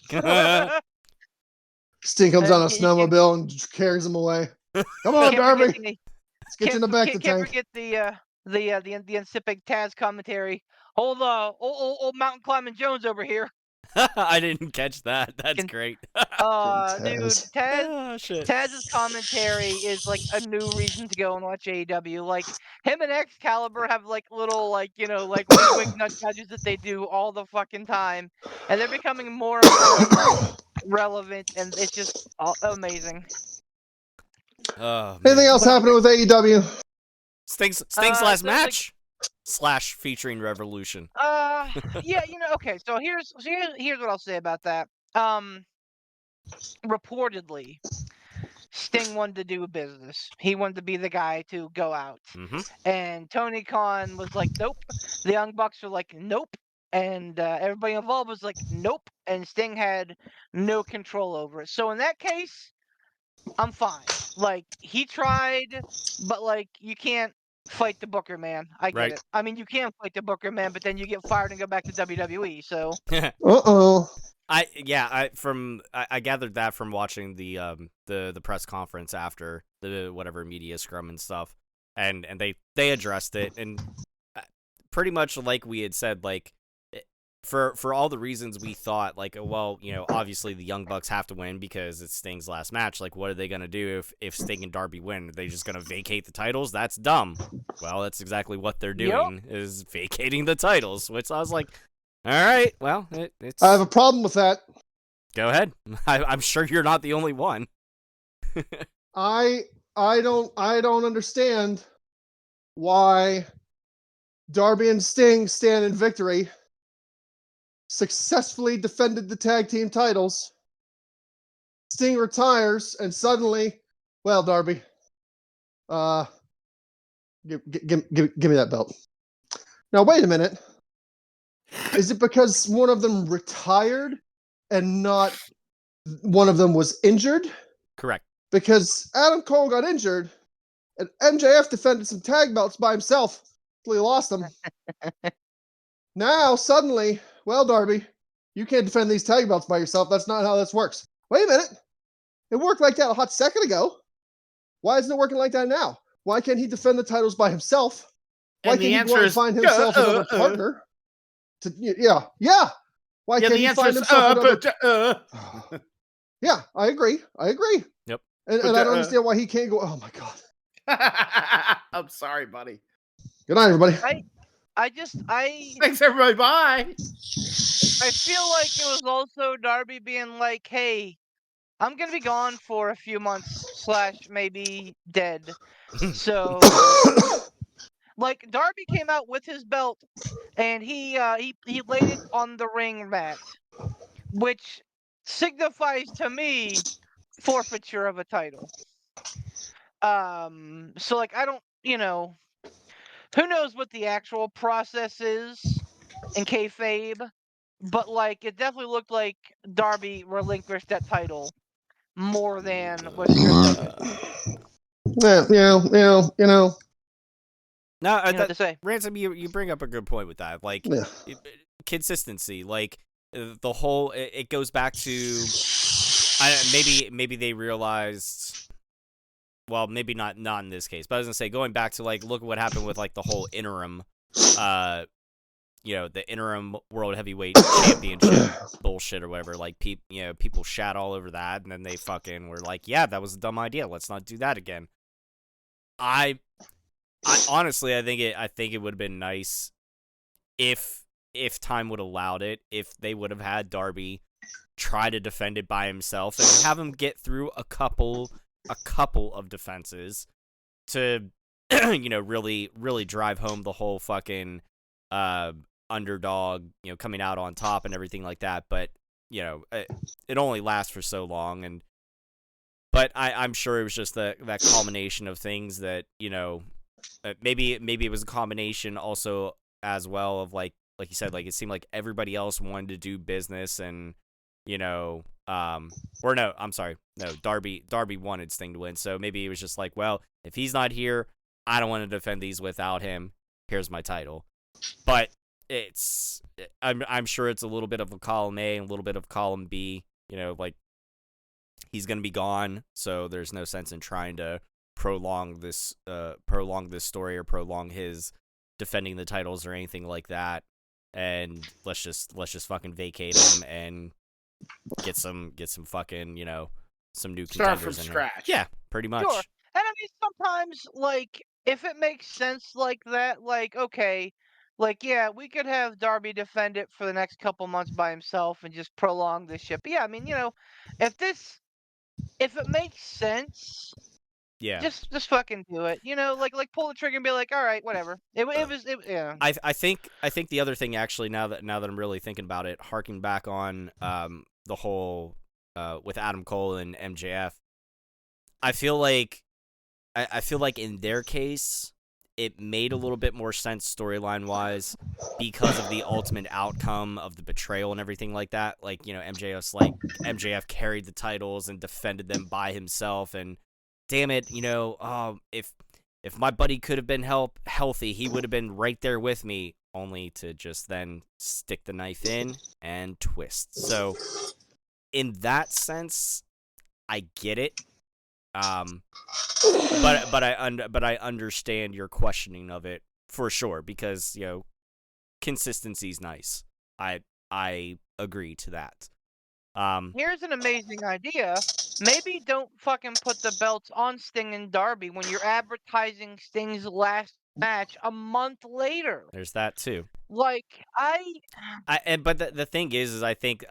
Sting comes on a You can- snowmobile and carries him away. Come on, Darby. Let's get you in the back of the Can't tank. forget the insipid Taz commentary. Hold old mountain climbing Jones over here. I didn't catch that. That's great. Dude, Taz. Oh, shit. Taz's commentary is like a new reason to go and watch AEW. Like him and Excalibur have like little like like wink nut nudges that they do all the fucking time, and they're becoming more and more relevant, and it's just amazing. Oh, man. Anything else happening with AEW? Sting's last there's, match / featuring Revolution. Okay. So here's what I'll say about that. Reportedly, Sting wanted to do business. He wanted to be the guy to go out. Mm-hmm. And Tony Khan was like, nope. The Young Bucks were like, nope. And everybody involved was like, nope. And Sting had no control over it. So in that case, I'm fine. Like, he tried, but like, you can't fight the Booker, man. I get Right. it. I mean, you can fight the Booker, man, but then you get fired and go back to WWE. So Uh-oh. I gathered that from watching the press conference after the whatever media scrum and stuff, and they addressed it, and pretty much like we had said, like for all the reasons we thought, like, well, obviously the Young Bucks have to win because it's Sting's last match. Like, what are they gonna do if Sting and Darby win? Are they just gonna vacate the titles? That's dumb. Well, that's exactly what they're doing, is vacating the titles. Which I was like, all right, well, it's. I have a problem with that. Go ahead. I'm sure you're not the only one. I don't understand why Darby and Sting stand in victory, successfully defended the tag team titles. Sting retires, and suddenly, well, Darby, Give me that belt. Now, wait a minute. Is it because one of them retired and not one of them was injured? Correct. Because Adam Cole got injured and MJF defended some tag belts by himself until he lost them. Now, suddenly, well, Darby, you can't defend these tag belts by yourself. That's not how this works. Wait a minute. It worked like that a hot second ago. Why isn't it working like that now? Why can't he defend the titles by himself? Why And can't the he go answer out and is, find himself another partner? Yeah. Why Yeah, can't the he answer find is himself another? Yeah, I agree. Yep. And I don't understand why he can't go. Oh my god. I'm sorry, buddy. Good night, everybody. I Thanks, everybody. Bye. feel like it was also Darby being like, "Hey, I'm gonna be gone for a few months / maybe dead." So, like, Darby came out with his belt, and he laid it on the ring mat, which signifies to me forfeiture of a title. So like I don't, who knows what the actual process is in kayfabe, but like it definitely looked like Darby relinquished that title more than what you're thinking. Yeah, you know. No, You know what to say? Ransom, you bring up a good point with that. Like Yeah. consistency, like the whole it goes back to maybe they realized. Well, maybe not in this case, but I was gonna say going back to like look at what happened with like the whole interim, the interim world heavyweight championship bullshit or whatever. Like people shat all over that, and then they fucking were like, yeah, that was a dumb idea. Let's not do that again. I honestly, I think it would have been nice if time would have allowed it, if they would have had Darby try to defend it by himself and have him get through a couple of defenses to really drive home the whole fucking underdog, coming out on top and everything like that. But it only lasts for so long, but I'm sure it was just that culmination of things that maybe it was a combination also as well of like you said, like it seemed like everybody else wanted to do business and or no, I'm sorry. No, Darby wanted Sting to win. So maybe it was just like, well, if he's not here, I don't want to defend these without him. Here's my title. But I'm sure it's a little bit of a column A and a little bit of column B, like he's going to be gone. So there's no sense in trying to prolong this story or prolong his defending the titles or anything like that. And let's just fucking vacate him and get some fucking, some new Start contenders from in scratch. Here. Yeah, pretty much. Sure. And I mean, sometimes, like, if it makes sense like that, like, okay, like, yeah, we could have Darby defend it for the next couple months by himself and just prolong this shit. But yeah, I mean, if it makes sense, Yeah. just fucking do it. Like pull the trigger and be like, all right, whatever. Yeah. I think the other thing actually now that I'm really thinking about it, harking back on the whole with Adam Cole and MJF, I feel like in their case it made a little bit more sense storyline wise because of the ultimate outcome of the betrayal and everything like that. Like, MJF carried the titles and defended them by himself, and damn it, if my buddy could have been healthy, he would have been right there with me, only to just then stick the knife in and twist. So in that sense, I get it. But I understand your questioning of it for sure, because consistency's nice. I agree to that. Here's an amazing idea. Maybe don't fucking put the belts on Sting and Darby when you're advertising Sting's last match a month later. There's that too. Like but the thing is I think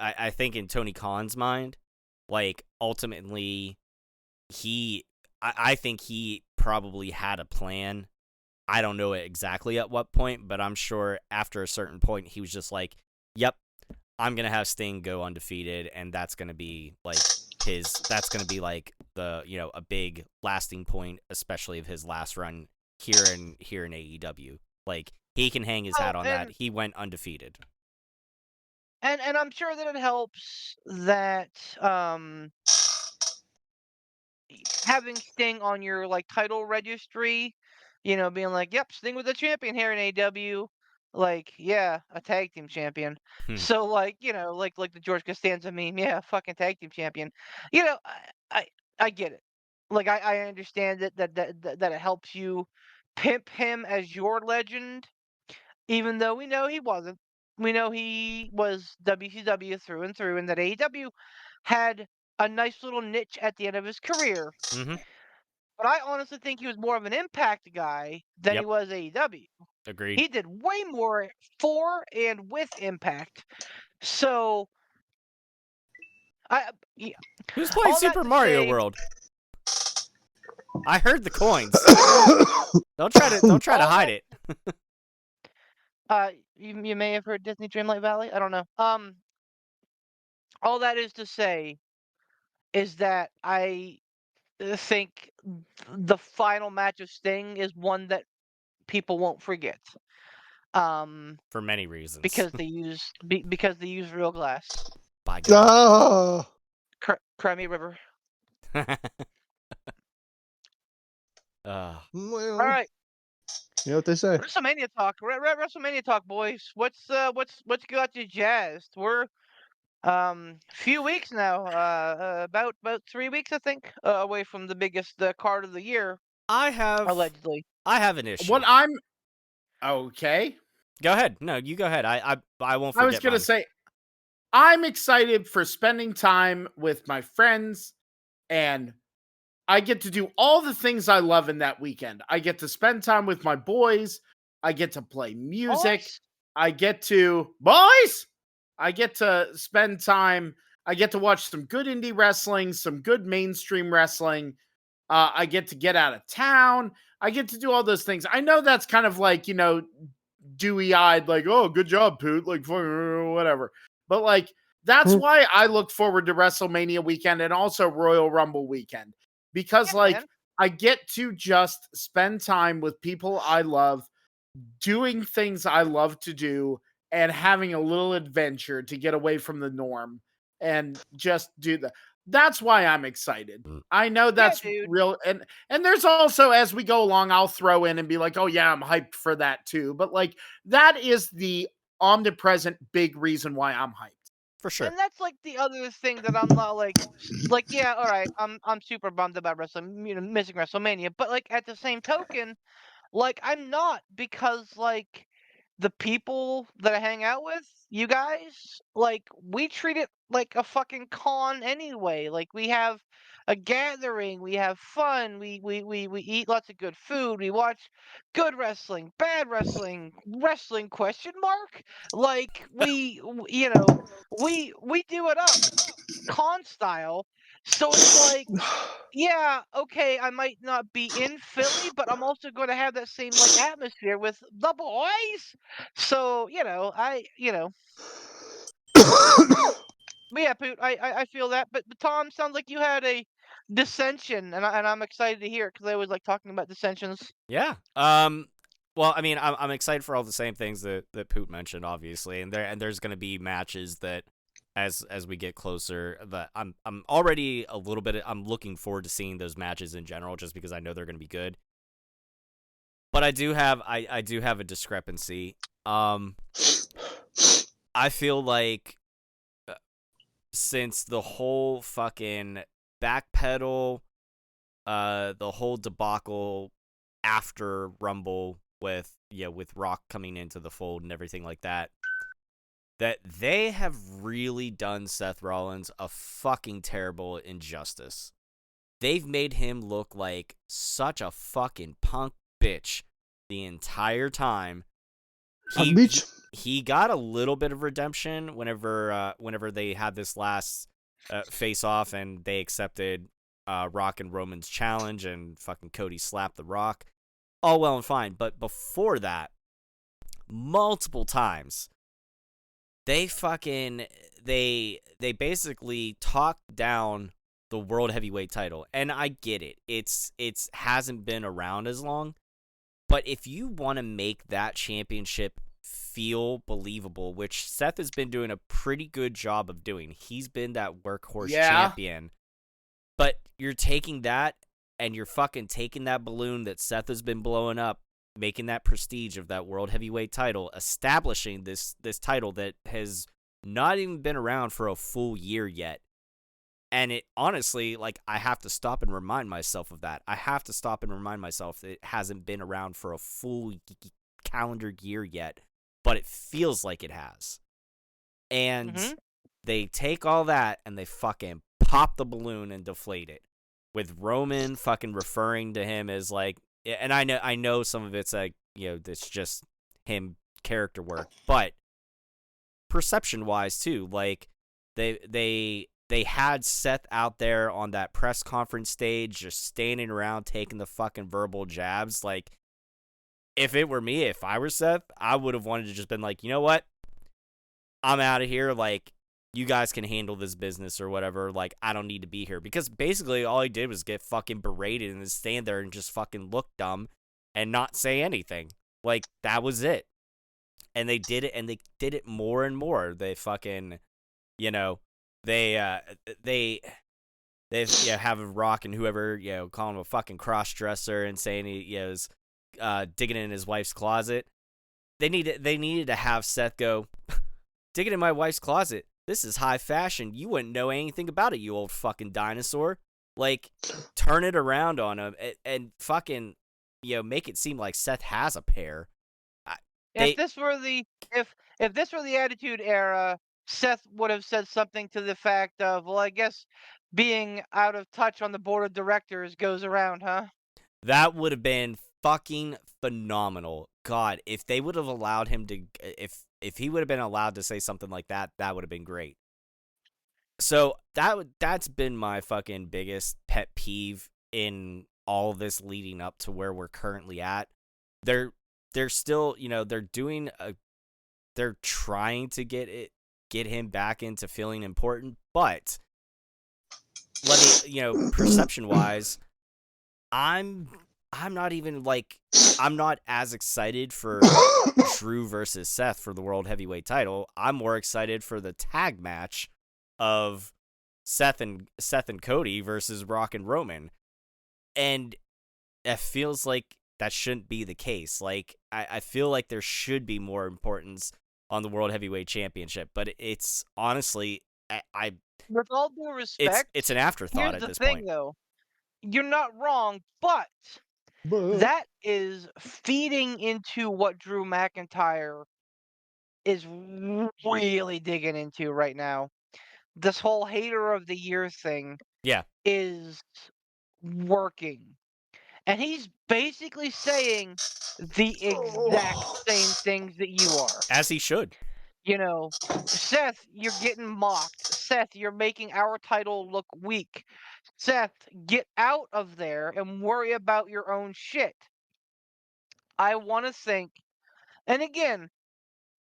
in Tony Khan's mind, like ultimately I think he probably had a plan. I don't know exactly at what point, but I'm sure after a certain point he was just like, yep, I'm going to have Sting go undefeated, and that's going to be like the, a big lasting point, especially of his last run here in AEW. Like, he can hang his hat on that. He went undefeated. And I'm sure that it helps that having Sting on your like title registry, being like, "Yep, Sting was a champion here in AEW." Like, yeah, a tag team champion. So like, like the George Costanza meme, yeah, fucking tag team champion. You know, I get it. Like I understand that it helps you pimp him as your legend, even though we know he wasn't. We know he was WCW through and through, and that AEW had a nice little niche at the end of his career. Mm-hmm. But I honestly think he was more of an Impact guy than he Yep. was AEW. Agreed. He did way more for and with Impact. So, yeah, Who's playing all that Super to Mario say- World? I heard the coins. Don't try to hide it. you may have heard Disney Dreamlight Valley. I don't know. All that is to say is that I think the final match of Sting is one that people won't forget. For many reasons. Because they use real glass. By God. Cry me a river. Well, All right, you know what they say. WrestleMania talk. WrestleMania talk, boys. What's got you jazzed? We're few weeks now. About 3 weeks, I think, away from the biggest card of the year. Allegedly. I have an issue. What I'm okay. Go ahead. No, you go ahead. I won't forget. I was gonna say, I'm excited for spending time with my friends, and I get to do all the things I love in that weekend. I get to spend time with my boys. I get to play music. Boys? I get to spend time. I get to watch some good indie wrestling, some good mainstream wrestling. I get to get out of town. I get to do all those things. I know that's kind of like, dewy-eyed, like, oh, good job, Poot, like, whatever. But, like, that's why I look forward to WrestleMania weekend and also Royal Rumble weekend. Because, man, I get to just spend time with people I love, doing things I love to do, and having a little adventure to get away from the norm and just do that. That's why I'm excited. I know that's real. And there's also, as we go along, I'll throw in and be like, oh yeah, I'm hyped for that too. But like, that is the omnipresent big reason why I'm hyped. For sure. And that's like the other thing that I'm not like, yeah, all right, I'm super bummed about missing WrestleMania, but like at the same token, like I'm not, because like the people that I hang out with, you guys, like we treat it like a fucking con anyway. Like we have a gathering, we have fun, we eat lots of good food, we watch good wrestling, bad wrestling, wrestling question mark. Like we do it up con style. So it's like, yeah, okay, I might not be in Philly, but I'm also going to have that same like atmosphere with the boys. So but yeah, Poot, I feel that. But Tom, sounds like you had a dissension, and I'm excited to hear it because I always like talking about dissensions. Yeah. Well, I mean, I'm excited for all the same things that Poot mentioned, obviously, and there's going to be matches that as we get closer, that I'm already a little bit. I'm looking forward to seeing those matches in general, just because I know they're going to be good. But I do have a discrepancy. I feel like since the whole fucking backpedal, the whole debacle after Rumble with Rock coming into the fold and everything like that, that they have really done Seth Rollins a fucking terrible injustice. They've made him look like such a fucking punk bitch the entire time. He got a little bit of redemption whenever they had this last face off and they accepted Rock and Roman's challenge and fucking Cody slapped the Rock. All well and fine, but before that, multiple times they basically talked down the World Heavyweight title. And I get it. It's hasn't been around as long, But if you want to make that championship feel believable, which Seth has been doing a pretty good job of doing, he's been that workhorse champion. But you're taking that and you're fucking taking that balloon that Seth has been blowing up, making that prestige of that World Heavyweight title, establishing this title that has not even been around for a full year yet. And it honestly, like, I have to stop and remind myself of that. I have to stop and remind myself that it hasn't been around for a full calendar year yet, but it feels like it has. And they take all that and they fucking pop the balloon and deflate it. With Roman fucking referring to him as like, and I know some of it's like, you know, it's just him character work, but perception-wise too, like they had Seth out there on that press conference stage just standing around taking the fucking verbal jabs. Like, if it were me, if I were Seth, I would have wanted to just been like, you know what? I'm out of here. Like, you guys can handle this business or whatever. Like, I don't need to be here. Because basically all he did was get fucking berated and then stand there and just fucking look dumb and not say anything. Like, that was it. And they did it, and they did it more and more. They fucking, you know, they have Rock and whoever, you know, call him a fucking cross-dresser and saying he, you know, is digging in his wife's closet. They needed to have Seth go, digging in my wife's closet. This is high fashion. You wouldn't know anything about it, you old fucking dinosaur. Like, turn it around on him and fucking, you know, make it seem like Seth has a pair. If this were the Attitude Era, Seth would have said something to the fact of, well, I guess being out of touch on the board of directors goes around, huh? That would have been fucking phenomenal. God, if they would have allowed him to, if he would have been allowed to say something like that, that would have been great. So that's been my fucking biggest pet peeve in all of this leading up to where we're currently at. They're still, you know, they're trying to get him back into feeling important, but you know, perception wise, I'm not even like, I'm not as excited for Drew versus Seth for the World Heavyweight title. I'm more excited for the tag match of Seth and Cody versus Rock and Roman. And it feels like that shouldn't be the case. Like, I feel like there should be more importance on the World Heavyweight Championship, but it's honestly, I with all due respect, it's an afterthought at this point. Here's the thing, though. You're not wrong, but that is feeding into what Drew McIntyre is really digging into right now. This whole hater of the year thing is working. And he's basically saying the exact same things that you are. As he should. You know, Seth, you're getting mocked. Seth, you're making our title look weak. Seth, get out of there and worry about your own shit. I want to think, and again,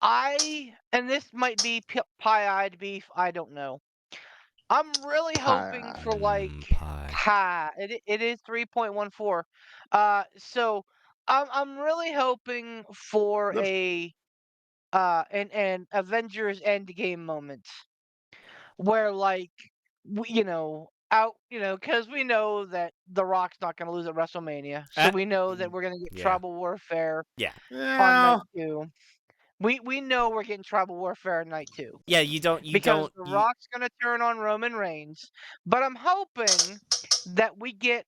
and this might be pie-eyed beef, I don't know. I'm really hoping for like pie. It is 3.14. So I'm really hoping for an Avengers Endgame moment where, like, you know, because we know that The Rock's not going to lose at WrestleMania, so we know that we're going to get Tribal Warfare on night 2. We know we're getting Tribal Warfare on night 2. Yeah, because The Rock's gonna turn on Roman Reigns, but I'm hoping that we get,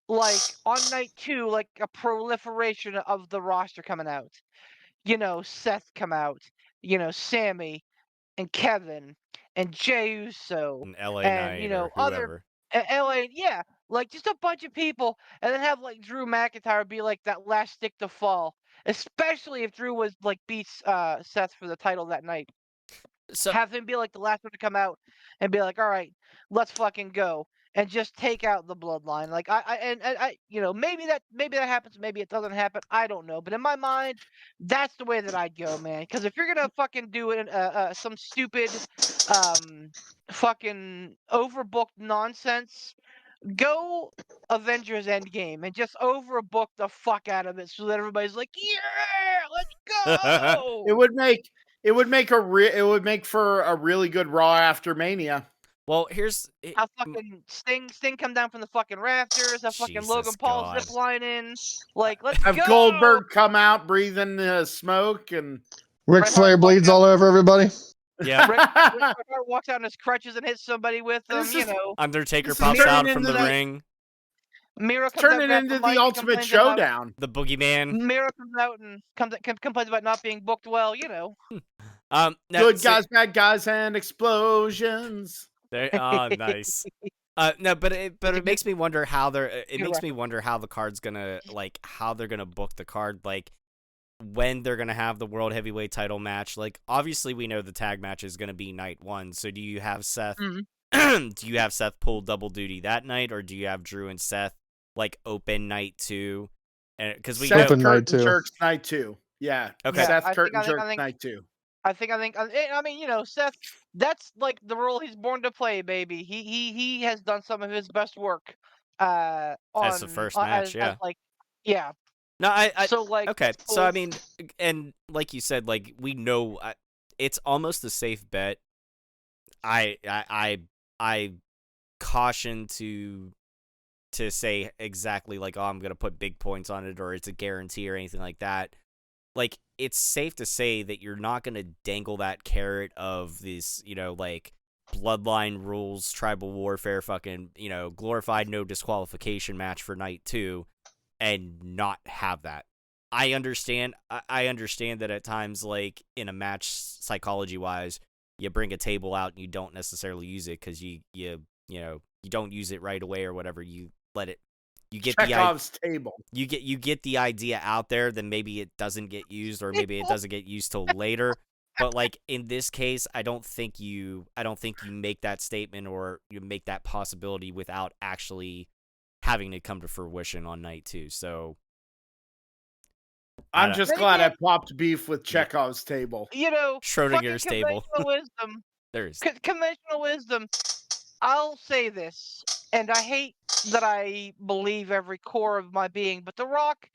like, on night 2, like a proliferation of the roster coming out. You know, Seth come out. You know, Sammy and Kevin and Jey Uso and LA and Knight, you know, or whoever. LA, like just a bunch of people, and then have like Drew McIntyre be like that last stick to fall. Especially if Drew was like beats Seth for the title that night. So have him be like the last one to come out and be like, all right, let's fucking go, and just take out the bloodline. Like I you know, maybe that happens, maybe it doesn't happen. I don't know, but in my mind, that's the way that I'd go, man. Because if you're gonna fucking do it, some stupid, fucking overbooked nonsense go Avengers Endgame and just overbook the fuck out of it so that everybody's like, yeah, let's go. It would make for a really good Raw after Mania. Well, here's Have fucking Sting come down from the fucking rafters. Have fucking Jesus Logan Paul God. zip line in. Like, let's Have go. Goldberg come out breathing smoke and Ric Bret Flair Hart bleeds walks out- all over everybody. Yeah. Bret Hart walks out on his crutches and hits somebody with them. This You is- know, Undertaker This is pops turning out from into the the- ring. Miro comes out, turning grabs into the mic, the and Ultimate complains about- Showdown. The boogeyman. Miro comes out and complains about not being booked well. You know. Now, Good so- guys, bad guys, and explosions. Oh, nice. No, but it makes me wonder how they're. It makes me wonder how the card's gonna how they're gonna book the card, when they're gonna have the world heavyweight title match. Obviously we know the tag match is gonna be night 1. So do you have Seth? Do you have Seth pull double duty that night, or do you have Drew and Seth open night 2? And because we Seth, Open know, night Kurt, and 2. Jerks night 2. Yeah. Okay. Seth, I Kurt, think- and I Jerks think- night 2. I mean, you know, Seth, that's the role he's born to play, baby. He has done some of his best work on As the first match, yeah. yeah. No, I So okay. So I cool. mean, and like you said, we know it's almost a safe bet. I caution to say exactly oh, I'm gonna put big points on it, or it's a guarantee or anything like that. It's safe to say that you're not gonna dangle that carrot of this, bloodline rules, tribal warfare, fucking, glorified no disqualification match for night 2, and not have that. I understand that at times, in a match, psychology wise, you bring a table out and you don't necessarily use it because you don't use it right away or whatever. You let it. You get Chekhov's table. You get the idea out there, then maybe it doesn't get used, or maybe it doesn't get used till later. But in this case, I don't think you make that statement or you make that possibility without actually having to come to fruition on night 2. So I'm just glad I popped beef with Chekhov's table. You know, Schrodinger's fucking table. Conventional wisdom. Conventional wisdom. I'll say this, and I hate that I believe every core of my being, but The Rock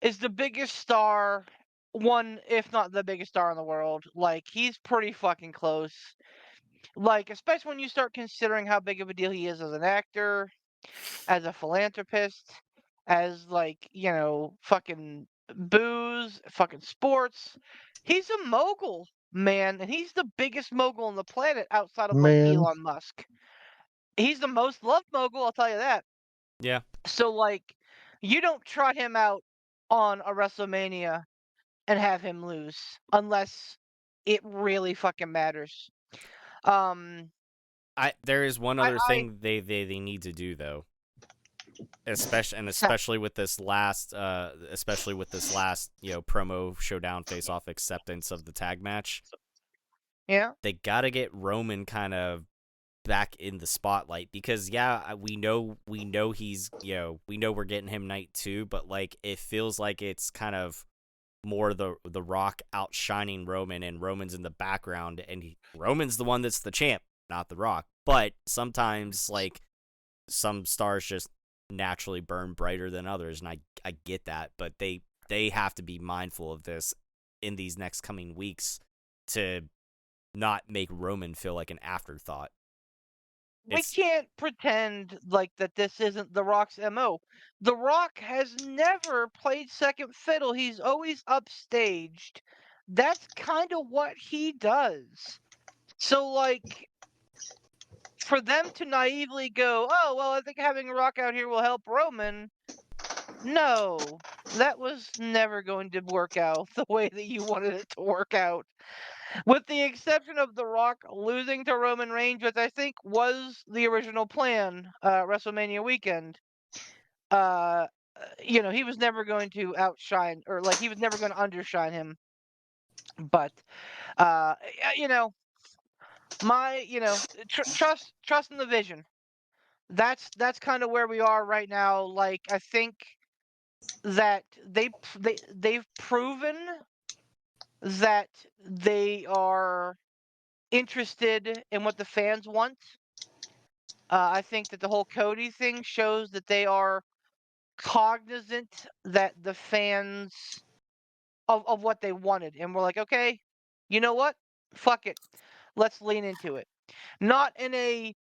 is the biggest star, one, if not the biggest star in the world. He's pretty fucking close. Especially when you start considering how big of a deal he is as an actor, as a philanthropist, as fucking booze, fucking sports. He's a mogul, man, and he's the biggest mogul on the planet outside of Man. Elon Musk. He's the most loved mogul, I'll tell you that. yeah. So you don't trot him out on a WrestleMania and have him lose unless it really fucking matters. There is one other thing they need to do though. Especially with this last promo showdown face-off acceptance of the tag match. Yeah. They got to get Roman kind of back in the spotlight because we know he's we know we're getting him night 2, but it feels like it's kind of more the Rock outshining Roman, and Roman's in the background, and Roman's the one that's the champ, not the Rock. But sometimes some stars just naturally burn brighter than others, and I get that, but they have to be mindful of this in these next coming weeks to not make Roman feel like an afterthought. We can't pretend that this isn't The Rock's MO. The Rock has never played second fiddle. He's always upstaged. That's kind of what he does. So for them to naively go, oh, well, I think having Rock out here will help Roman. No, that was never going to work out the way that you wanted it to work out. With the exception of The Rock losing to Roman Reigns, which I think was the original plan, WrestleMania weekend. He was never going to outshine, or he was never going to undershine him. But, trust in the vision. That's kind of where we are right now. I think that they've proven that they are interested in what the fans want. I think that the whole Cody thing shows that they are cognizant that the fans of what they wanted, and we're like, okay, you know what? Fuck it, let's lean into it. Not in a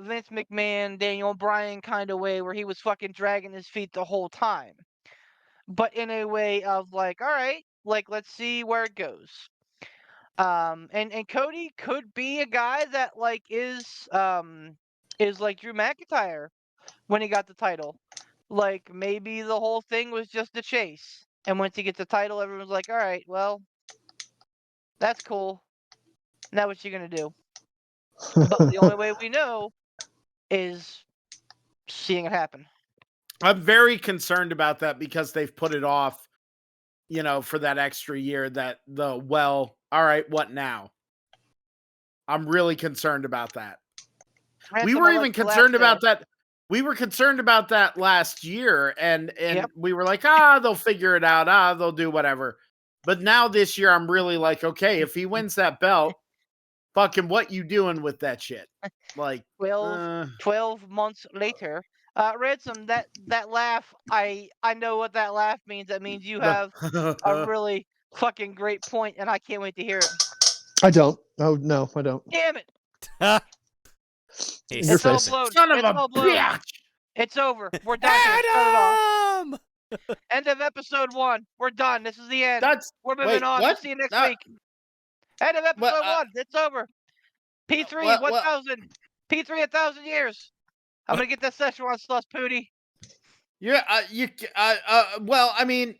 Vince McMahon, Daniel Bryan kind of way where he was fucking dragging his feet the whole time, but in a way of like, all right, like let's see where it goes. And Cody could be a guy that like is like Drew McIntyre when he got the title. Like maybe the whole thing was just a chase, and once he gets the title, everyone's like, all right, well, that's cool. Now what you gonna do? But the only way we know is seeing it happen. I'm very concerned about that because they've put it off, for that extra year all right, what now? I'm really concerned about that. We were even concerned about that. We were concerned about that last year and Yep. we were like, they'll figure it out. They'll do whatever. But now this year, I'm really like, okay, if he wins that belt, fucking what you doing with that shit? Like 12 months later. Ransom, that laugh, I know what that laugh means. That means you have a really fucking great point, and I can't wait to hear it. I don't. Oh, no, I don't. Damn it. Your It's all face. blown. Son of It's a all blown. bitch! It's over. We're done. Cut it off. Adam! End of episode 1. We're done. This is the end. That's We're moving wait, on. what? We'll see you next No. week. End of episode What, 1. It's over. P3, what- 1,000. P3, 1,000 years. I'm going to get that Szechuan sauce, Pootie. yeah, well, I mean,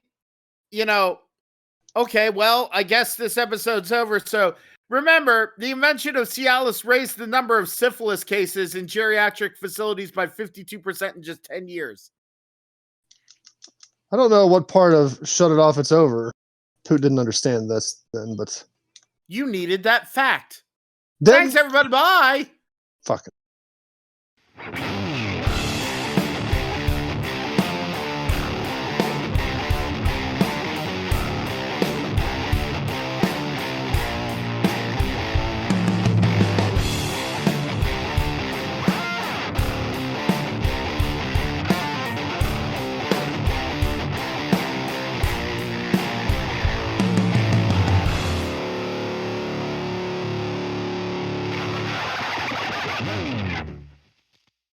okay, well, I guess this episode's over. So remember, the invention of Cialis raised the number of syphilis cases in geriatric facilities by 52% in just 10 years. I don't know what part of shut it off, it's over. Who didn't understand this then, but You needed that fact. then Thanks, everybody. Bye. fuck it.